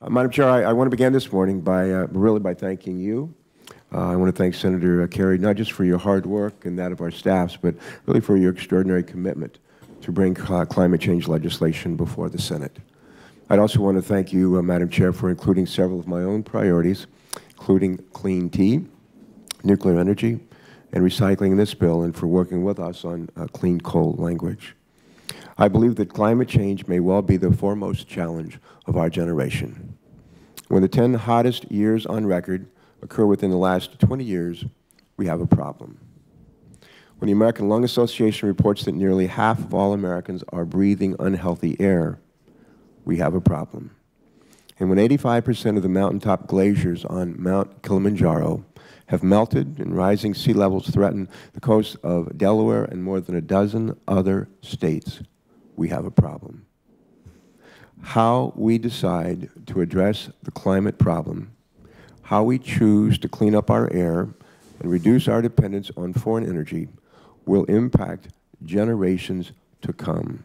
Madam Chair, I want to begin this morning by thanking you. I want to thank Senator Kerry, not just for your hard work and that of our staffs, but really for your extraordinary commitment to bring climate change legislation before the Senate. I'd also want to thank you, Madam Chair, for including several of my own priorities, including clean tea, nuclear energy, and recycling in this bill, and for working with us on clean coal language. I believe that climate change may well be the foremost challenge of our generation. When the 10 hottest years on record occur within the last 20 years, we have a problem. When the American Lung Association reports that nearly half of all Americans are breathing unhealthy air, we have a problem. And when 85% of the mountaintop glaciers on Mount Kilimanjaro have melted and rising sea levels threaten the coasts of Delaware and more than a dozen other states, we have a problem. How we decide to address the climate problem, how we choose to clean up our air and reduce our dependence on foreign energy will impact generations to come.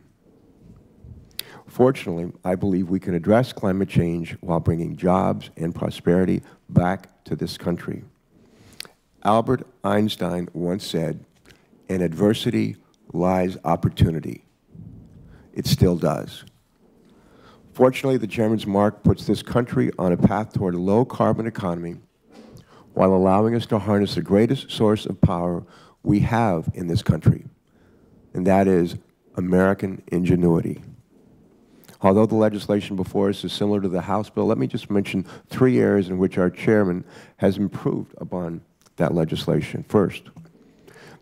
Fortunately, I believe we can address climate change while bringing jobs and prosperity back to this country. Albert Einstein once said, "In adversity lies opportunity." It still does. Fortunately, the Chairman's mark puts this country on a path toward a low-carbon economy while allowing us to harness the greatest source of power we have in this country, and that is American ingenuity. Although the legislation before us is similar to the House bill, let me just mention 3 areas in which our Chairman has improved upon that legislation. First,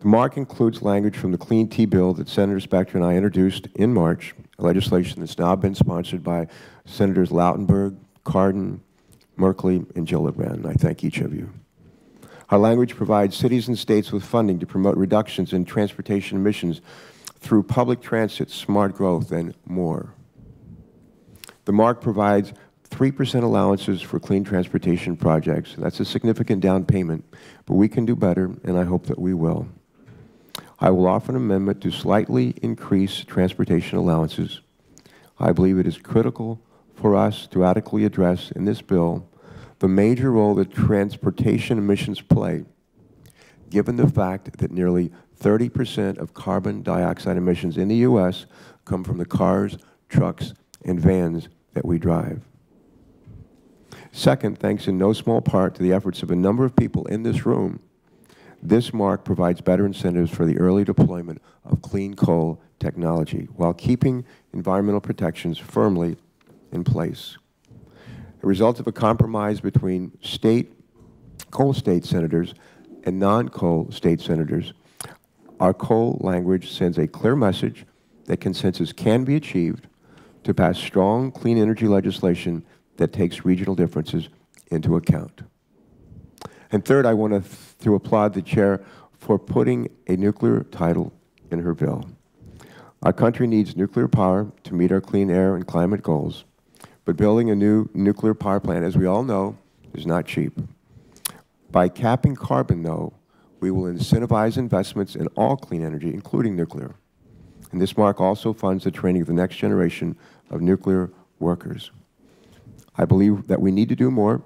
the mark includes language from the Clean Tea Bill that Senator Specter and I introduced in March, a legislation that's now been sponsored by Senators Lautenberg, Cardin, Merkley, and Gillibrand. I thank each of you. Our language provides cities and states with funding to promote reductions in transportation emissions through public transit, smart growth, and more. The mark provides 3% allowances for clean transportation projects. That's a significant down payment, but we can do better, and I hope that we will. I will offer an amendment to slightly increase transportation allowances. I believe it is critical for us to adequately address in this bill the major role that transportation emissions play, given the fact that nearly 30% of carbon dioxide emissions in the U.S. come from the cars, trucks, and vans that we drive. Second, thanks in no small part to the efforts of a number of people in this room, this mark provides better incentives for the early deployment of clean coal technology while keeping environmental protections firmly in place. A result of a compromise between coal state senators and non-coal state senators, our coal language sends a clear message that consensus can be achieved to pass strong clean energy legislation that takes regional differences into account. And third, I want to applaud the Chair for putting a nuclear title in her bill. Our country needs nuclear power to meet our clean air and climate goals, but building a new nuclear power plant, as we all know, is not cheap. By capping carbon, though, we will incentivize investments in all clean energy, including nuclear. And this mark also funds the training of the next generation of nuclear workers. I believe that we need to do more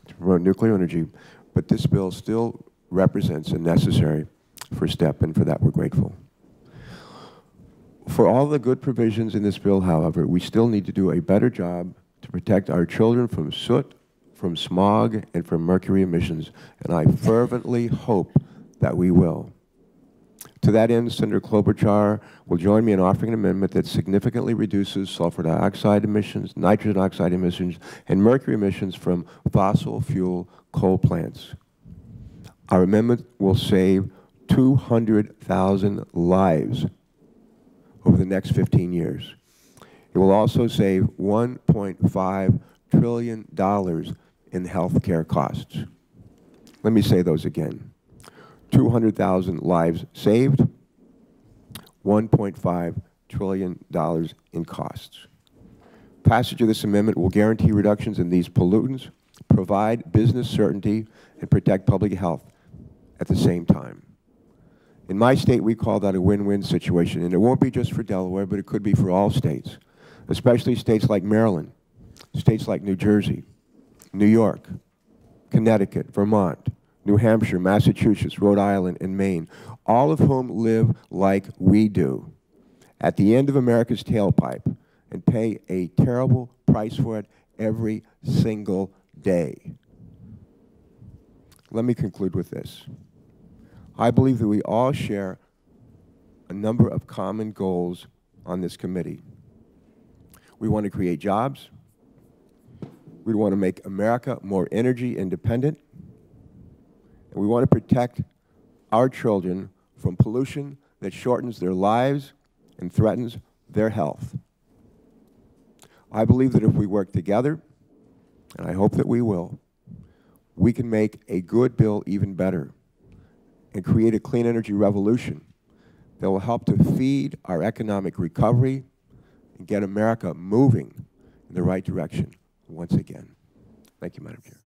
to promote nuclear energy, but this bill still represents a necessary first step, and for that we're grateful. For all the good provisions in this bill, however, we still need to do a better job to protect our children from soot, from smog, and from mercury emissions, and I fervently hope that we will. To that end, Senator Klobuchar will join me in offering an amendment that significantly reduces sulfur dioxide emissions, nitrogen oxide emissions, and mercury emissions from fossil fuel coal plants. Our amendment will save 200,000 lives over the next 15 years. It will also save $1.5 trillion in health care costs. Let me say those again. 200,000 lives saved, $1.5 trillion in costs. Passage of this amendment will guarantee reductions in these pollutants, provide business certainty, and protect public health at the same time. In my state, we call that a win-win situation, and it won't be just for Delaware, but it could be for all states, especially states like Maryland, States like New Jersey, New York, Connecticut, Vermont, New Hampshire, Massachusetts, Rhode Island, and Maine, all of whom live like we do, at the end of America's tailpipe, and pay a terrible price for it every single day. Let me conclude with this. I believe that we all share a number of common goals on this committee. We want to create jobs. We want to make America more energy independent. And we want to protect our children from pollution that shortens their lives and threatens their health. I believe that if we work together, and I hope that we will, we can make a good bill even better and create a clean energy revolution that will help to feed our economic recovery and get America moving in the right direction once again. Thank you, Madam Chair.